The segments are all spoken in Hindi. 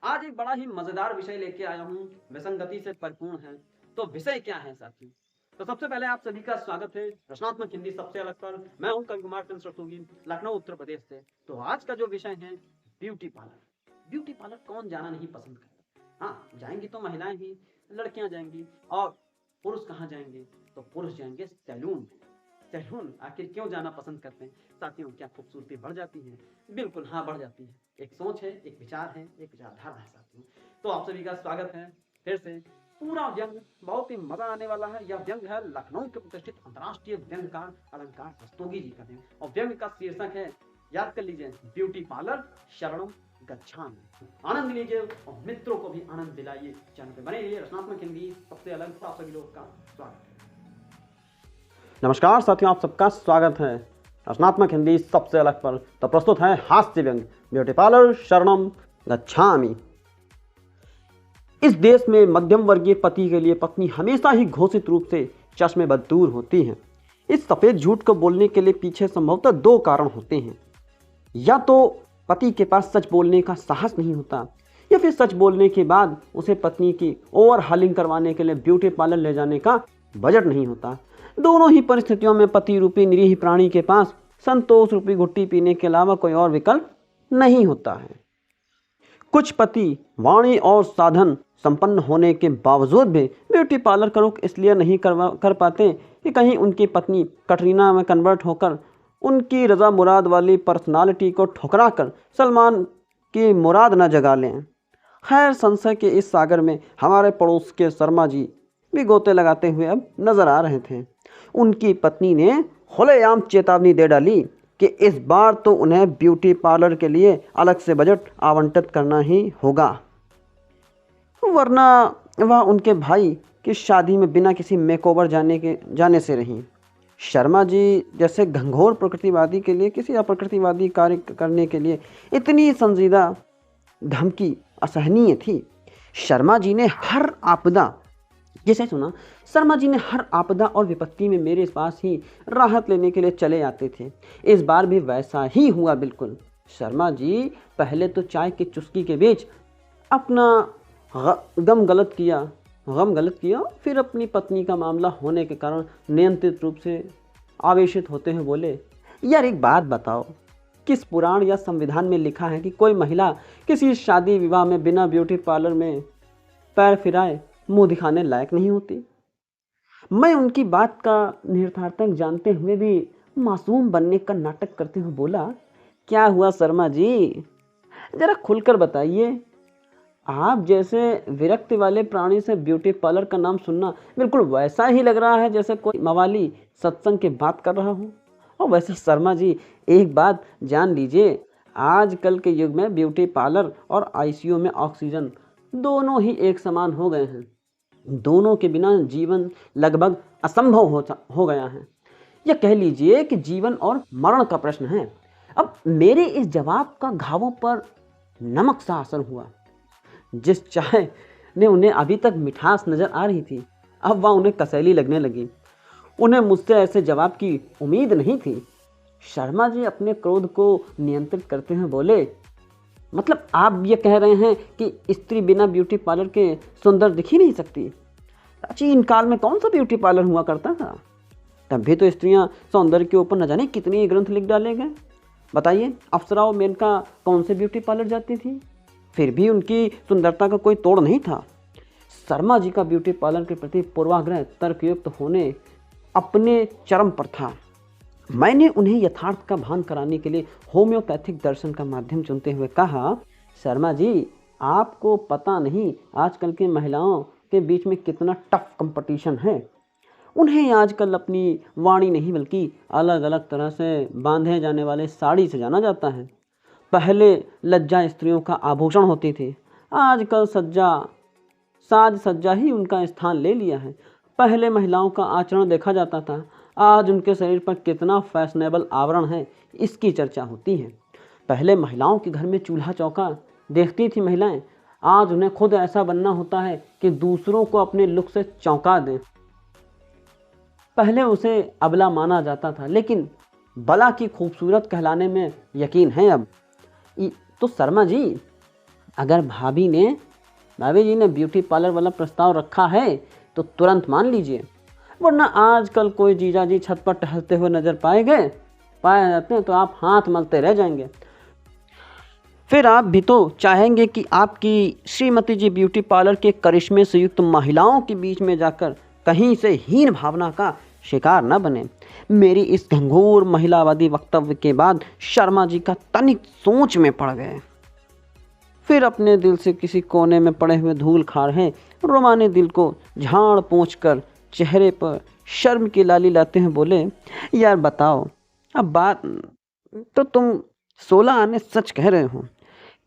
आज एक बड़ा ही मजेदार विषय लेके आया हूँ, विसंगति से परिपूर्ण है। तो विषय क्या है साथियों? तो सबसे पहले आप सभी का स्वागत है रचनात्मक हिंदी सबसे अलग पर। मैं हूँ कवि कुमार चंद्र रस्तोगी, लखनऊ उत्तर प्रदेश से। तो आज का जो विषय है ब्यूटी पार्लर। ब्यूटी पार्लर कौन जाना नहीं पसंद करता? हाँ, जाएंगी तो महिलाएं ही, लड़कियां जाएंगी। और पुरुष कहाँ जाएंगे? तो पुरुष जाएंगे सैलून में। सैलून आखिर क्यों जाना पसंद करते हैं साथियों? क्या खूबसूरती बढ़ जाती है? बिल्कुल हाँ, बढ़ जाती है। एक सोच है, एक विचार है, एक विचारधारा है साथियों। तो आप सभी का स्वागत है फिर से। पूरा व्यंग बहुत ही मजा आने वाला है। यह व्यंग है लखनऊ के प्रतिष्ठित अंतर्राष्ट्रीय व्यंगकार अलंकार रस्तोगी जी का व्यंग, और व्यंग का शीर्षक है, याद कर लीजिए, ब्यूटी पार्लर शरणम गच्छामि। आनंद लीजिए और मित्रों को भी आनंद दिलाइए। चैनल पे बने रहिए, रचनात्मक हिंदी सबसे अलग। आप सभी लोग का स्वागत है। नमस्कार साथियों, आप सबका स्वागत है रचनात्मक हिंदी सबसे अलग पर। तो प्रस्तुत है हास्य व्यंग ब्यूटी पार्लर शरणम गच्छामि। इस देश में मध्यम वर्गीय पति के लिए पत्नी हमेशा ही घोषित रूप से चश्मे-बददूर होती है। इस सफेद झूठ को बोलने के लिए पीछे संभवतः दो कारण होते हैं। या तो पति के पास सच बोलने का साहस नहीं होता, या फिर सच बोलने के बाद उसे पत्नी की ओवरहालिंग करवाने के लिए ब्यूटी पार्लर ले जाने का बजट नहीं होता। दोनों ही परिस्थितियों में पति रूपी निरीह प्राणी के पास संतोष रूपी घुट्टी पीने के अलावा कोई और विकल्प नहीं होता है। कुछ पति वाणी और साधन संपन्न होने के बावजूद भी ब्यूटी पार्लर का रुख इसलिए नहीं कर पाते कि कहीं उनकी पत्नी कटरीना में कन्वर्ट होकर उनकी रजा मुराद वाली पर्सनालिटी को ठुकरा कर सलमान की मुराद न जगा लें। खैर, संशय के इस सागर में हमारे पड़ोस के शर्मा जी भी गोते लगाते हुए अब नजर आ रहे थे। उनकी पत्नी ने खुलेआम चेतावनी दे डाली कि इस बार तो उन्हें ब्यूटी पार्लर के लिए अलग से बजट आवंटित करना ही होगा, वरना वह उनके भाई की शादी में बिना किसी मेकओवर जाने से रहीं। शर्मा जी जैसे घंघोर प्रकृतिवादी के लिए किसी अप्रकृतिवादी कार्य करने के लिए इतनी संजीदा धमकी असहनीय थी। शर्मा जी ने हर आपदा जैसे सुना, शर्मा जी ने हर आपदा और विपत्ति में मेरे पास ही राहत लेने के लिए चले आते थे। इस बार भी वैसा ही हुआ बिल्कुल। शर्मा जी पहले तो चाय की चुस्की के बीच अपना गम गलत किया, फिर अपनी पत्नी का मामला होने के कारण नियंत्रित रूप से आवेशित होते हुए बोले, यार एक बात बताओ, किस पुराण या संविधान में लिखा है कि कोई महिला किसी शादी विवाह में बिना ब्यूटी पार्लर में पैर फिराए मुंह दिखाने लायक नहीं होती? मैं उनकी बात का निहितार्थ जानते हुए भी मासूम बनने का नाटक करते हुए बोला, क्या हुआ शर्मा जी, जरा खुलकर बताइए। आप जैसे विरक्ति वाले प्राणी से ब्यूटी पार्लर का नाम सुनना बिल्कुल वैसा ही लग रहा है जैसे कोई मवाली सत्संग की बात कर रहा हो। और वैसे शर्मा जी, एक बात जान लीजिए, आजकल के युग में ब्यूटी पार्लर और आईसीयू में ऑक्सीजन दोनों ही एक समान हो गए हैं। दोनों के बिना जीवन लगभग असंभव हो गया है। या कह लीजिए कि जीवन और मरण का प्रश्न है। अब मेरे इस जवाब का घावों पर नमक सा असर हुआ। जिस चाय ने उन्हें अभी तक मिठास नजर आ रही थी, अब वह उन्हें कसैली लगने लगी। उन्हें मुझसे ऐसे जवाब की उम्मीद नहीं थी। शर्मा जी अपने क्रोध को नियंत्रित करते हुए बोले, मतलब आप ये कह रहे हैं कि स्त्री बिना ब्यूटी पार्लर के सुंदर दिख ही नहीं सकती? प्राचीन काल में कौन सा ब्यूटी पार्लर हुआ करता था? तब भी तो स्त्रियां सौंदर्य के ऊपर न जाने कितने ग्रंथ लिख डाले गए। बताइए, अप्सरा और मेनका कौन से ब्यूटी पार्लर जाती थी? फिर भी उनकी सुंदरता का कोई तोड़ नहीं था। शर्मा जी का ब्यूटी पार्लर के प्रति पूर्वाग्रह तर्कयुक्त होने अपने चरम पर था। मैंने उन्हें यथार्थ का भान कराने के लिए होम्योपैथिक दर्शन का माध्यम चुनते हुए कहा, शर्मा जी, आपको पता नहीं आजकल की महिलाओं के बीच में कितना टफ कंपटीशन है। उन्हें आजकल अपनी वाणी नहीं बल्कि अलग अलग तरह से बांधे जाने वाले साड़ी से जाना जाता है। पहले लज्जा स्त्रियों का आभूषण होती थी, आजकल साज सज्जा ही उनका स्थान ले लिया है। पहले महिलाओं का आचरण देखा जाता था, आज उनके शरीर पर कितना फैशनेबल आवरण है इसकी चर्चा होती है। पहले महिलाओं के घर में चूल्हा चौका देखती थी महिलाएं, आज उन्हें खुद ऐसा बनना होता है कि दूसरों को अपने लुक से चौंका दें। पहले उसे अबला माना जाता था, लेकिन बला की खूबसूरत कहलाने में यकीन है अब। तो शर्मा जी, अगर भाभी जी ने ब्यूटी पार्लर वाला प्रस्ताव रखा है तो तुरंत मान लीजिए, वरना आजकल कोई जीजा जी छत पर टहलते हुए नजर पाए जाते हैं तो आप हाथ मलते रह जाएंगे। फिर आप भी तो चाहेंगे कि आपकी श्रीमती जी ब्यूटी पार्लर के करिश्मे से युक्त महिलाओं के बीच में जाकर कहीं से हीन भावना का शिकार न बने। मेरी इस घंघोर महिलावादी वक्तव्य के बाद शर्मा जी का तनिक सोच में पड़ गए। फिर अपने दिल से किसी कोने में पड़े हुए धूल खा रहे रोमानी दिल को झाड़ पोंछ कर चेहरे पर शर्म की लाली लाते हुए बोले, यार बताओ, अब बात तो तुम 16 आने सच कह रहे हो।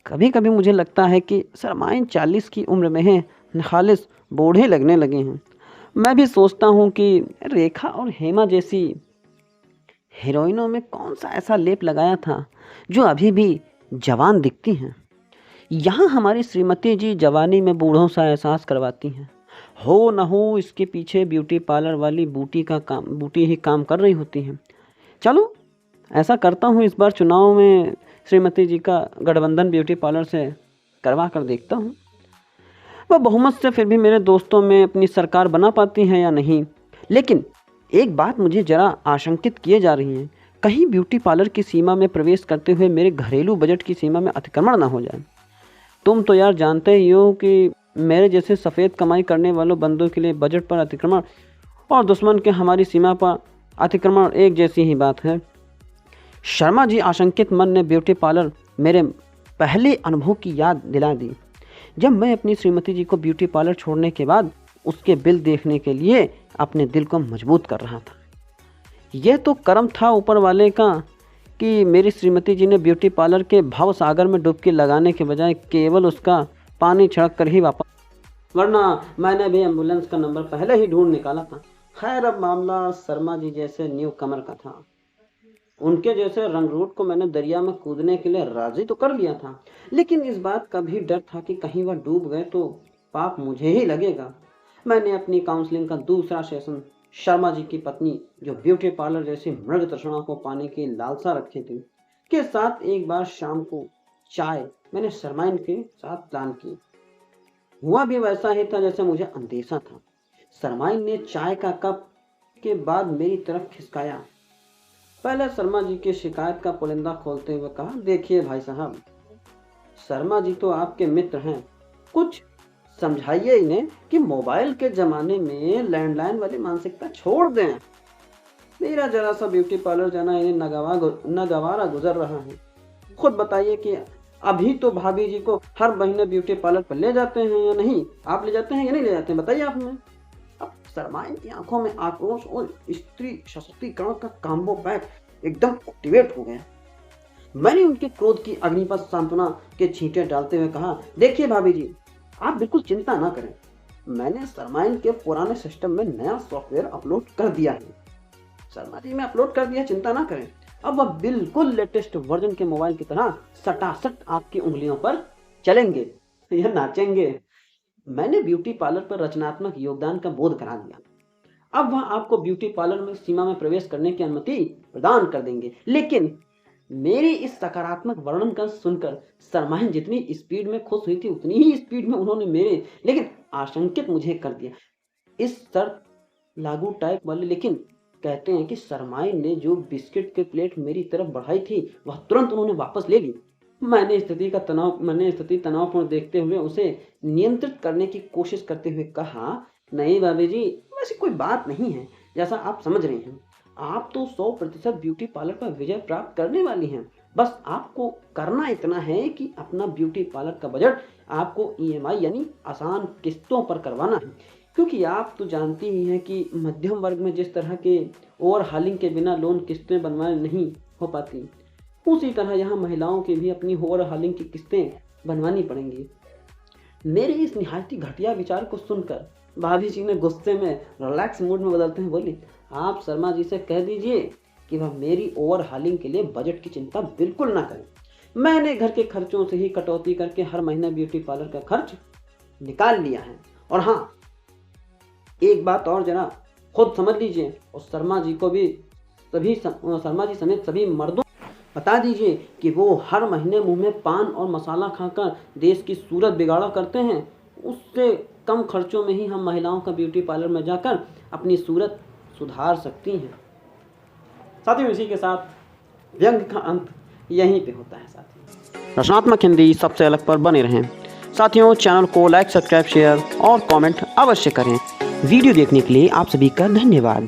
कभी कभी मुझे लगता है कि सरमाइन 40 की उम्र में है, खालिस बूढ़े लगने लगे हैं। मैं भी सोचता हूँ कि रेखा और हेमा जैसी हीरोइनों में कौन सा ऐसा लेप लगाया था जो अभी भी जवान दिखती हैं। यहाँ हमारी श्रीमती जी जवानी में बूढ़ों सा एहसास करवाती हैं। हो न हो इसके पीछे ब्यूटी पार्लर वाली बूटी ही काम कर रही होती हैं। चलो ऐसा करता हूँ, इस बार चुनाव में श्रीमती जी का गठबंधन ब्यूटी पार्लर से करवा कर देखता हूँ। वह बहुमत से फिर भी मेरे दोस्तों में अपनी सरकार बना पाती हैं या नहीं। लेकिन एक बात मुझे जरा आशंकित किए जा रही है, कहीं ब्यूटी पार्लर की सीमा में प्रवेश करते हुए मेरे घरेलू बजट की सीमा में अतिक्रमण ना हो जाए। तुम तो यार जानते ही हो कि मेरे जैसे सफ़ेद कमाई करने वालों बंदों के लिए बजट पर अतिक्रमण और दुश्मन के हमारी सीमा पर अतिक्रमण एक जैसी ही बात है। शर्मा जी आशंकित मन ने ब्यूटी पार्लर मेरे पहले अनुभव की याद दिला दी, जब मैं अपनी श्रीमती जी को ब्यूटी पार्लर छोड़ने के बाद उसके बिल देखने के लिए अपने दिल को मजबूत कर रहा था। यह तो कर्म था ऊपर वाले का कि मेरी श्रीमती जी ने ब्यूटी पार्लर के भव सागर में डुबकी लगाने के बजाय केवल उसका पानी छिड़क कर ही वापस, वरना मैंने भी एम्बुलेंस का नंबर पहले ही ढूंढ निकाला था। खैर अब मामला शर्मा जी जैसे न्यू कमर का था। उनके जैसे रंगरूट को मैंने दरिया में कूदने के लिए राजी तो कर लिया था, लेकिन इस बात का भी डर था कि कहीं वह डूब गए तो पाप मुझे ही लगेगा। मैंने अपनी काउंसलिंग का दूसरा सेशन शर्मा जी की पत्नी, जो ब्यूटी पार्लर जैसी मृग तृष्णा को पाने की लालसा रखी थी, के साथ एक बार शाम को चाय मैंने शर्माइन के साथ प्लान की। हुआ भी वैसा ही था जैसे मुझे अंदेशा था। शर्माइन ने चाय का कप के बाद मेरी तरफ खिसकाया। पहले शर्मा जी की शिकायत का पुलिंदा खोलते हुए कहा, देखिए भाई साहब, शर्मा जी तो आपके मित्र हैं, कुछ समझाइए इन्हें कि मोबाइल के जमाने में लैंडलाइन वाली मानसिकता छोड़ दें। मेरा जरा सा ब्यूटी पार्लर जाना इन्हें नगवारा गुजर रहा है। खुद बताइए कि अभी तो भाभी जी को हर महीने ब्यूटी पार्लर पर ले जाते हैं या नहीं? आप ले जाते हैं या नहीं ले जाते हैं, बताइए आप हमें। अब शर्माइन की आंखों में आक्रोश और स्त्री सशक्तिकरण का कॉम्बो पैक एकदम एक्टिवेट हो गया। मैंने उनके क्रोध की अग्नि पर सांत्वना के छींटे डालते हुए कहा, देखिए भाभी जी, आप बिल्कुल चिंता ना करें, मैंने शर्माइन के पुराने सिस्टम में नया सॉफ्टवेयर अपलोड कर दिया है। शर्मा जी में अपलोड कर दिया, चिंता ना करें। अब वह बिल्कुल लेटेस्ट वर्जन के मोबाइल की तरह सटासट आपकी उंगलियों पर चलेंगे या नाचेंगे। मैंने ब्यूटी पार्लर पर रचनात्मक योगदान का बोध करा दिया। अब वह आपको ब्यूटी पार्लर में सीमा में प्रवेश करने की अनुमति प्रदान कर देंगे। लेकिन मेरी इस सकारात्मक वर्णन का सुनकर शर्माइन जितनी स्पीड में खुश हुई थी, उतनी ही स्पीड में उन्होंने मेरे लेकिन आशंकित मुझे कर दिया। इस शर्त लागू टाइप वाले, लेकिन कहते हैं कि शर्माइन ने जो बिस्किट के प्लेट मेरी तरफ बढ़ाई थी वह तुरंत उन्होंने वापस ले ली। मैंने स्थिति तनावपूर्ण देखते हुए उसे नियंत्रित करने की कोशिश करते हुए कहा, नहीं भाभी जी, वैसी कोई बात नहीं है, जैसा आप समझ रहे हैं। आप तो 100% ब्यूटी पार्लर पर विजय प्राप्त करने वाली हैं। बस आपको करना इतना है कि अपना ब्यूटी पार्लर का बजट आपको EMI यानी आसान किस्तों पर करवाना है, क्योंकि आप तो जानती ही हैं कि मध्यम वर्ग में जिस तरह के ओवरहालिंग के बिना लोन किस्तें बनवाए नहीं हो पाती, उसी तरह यहाँ महिलाओं की भी अपनी ओवरहालिंग की किस्तें बनवानी पड़ेंगी। मेरे इस निहायती घटिया विचार को सुनकर भाभी जी ने गुस्से में रिलैक्स मूड में बदलते हैं बोली, आप शर्मा जी से कह दीजिए कि वह मेरी ओवरहालिंग के लिए बजट की चिंता बिल्कुल ना करें। मैंने घर के खर्चों से ही कटौती करके हर महीने ब्यूटी पार्लर का खर्च निकाल लिया है। और हाँ, एक बात और जरा खुद समझ लीजिए, और शर्मा जी समेत सभी मर्दों बता दीजिए कि वो हर महीने मुंह में पान और मसाला खाकर देश की सूरत बिगाड़ा करते हैं। उससे कम खर्चों में ही हम महिलाओं का ब्यूटी पार्लर में जाकर अपनी सूरत सुधार सकती हैं। साथियों, इसी के साथ व्यंग का अंत यहीं पे होता है। साथियों, रचनात्मक हिंदी सबसे अलग पर बने रहें। साथियों, चैनल को लाइक, सब्सक्राइब, शेयर और कमेंट अवश्य करें। वीडियो देखने के लिए आप सभी का धन्यवाद।